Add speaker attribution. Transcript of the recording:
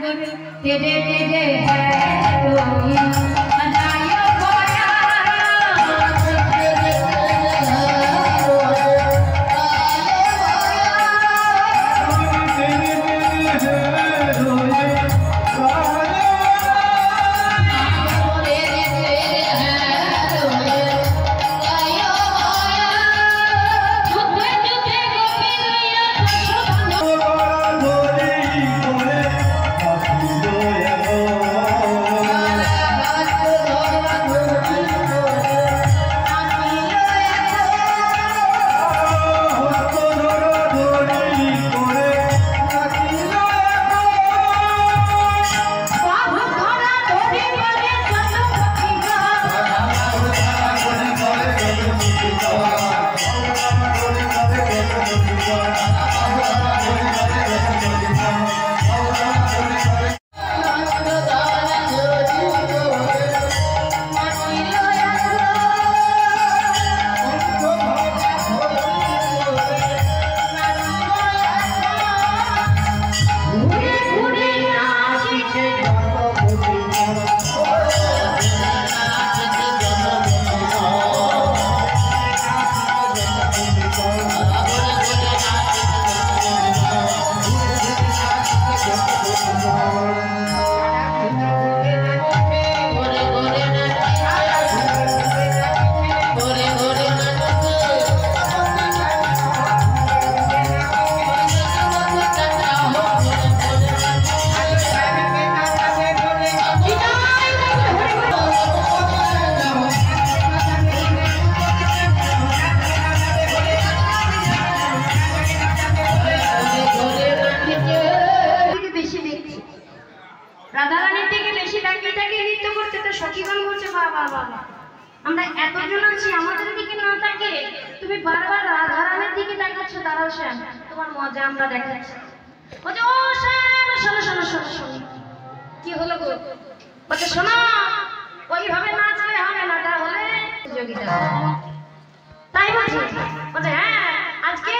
Speaker 1: तेरे तेरे है कोई बनायो खोया আমরা এতজন আছি আমাদের দিকে না তাকে তুমি বারবার রাধারানীর দিকে দেখাচ্ছ দাঁড়াও শ্যাম তোমার মজা আমরা দেখাচ্ছি বলছে ও শ্যাম শোনো শোনো শোনো শোনো কি হলো গো বলছে শোনো ওইভাবে নাচলে হবে না তাহলে প্রতিযোগিতা তাই বলছি বলছে হ্যাঁ আজকে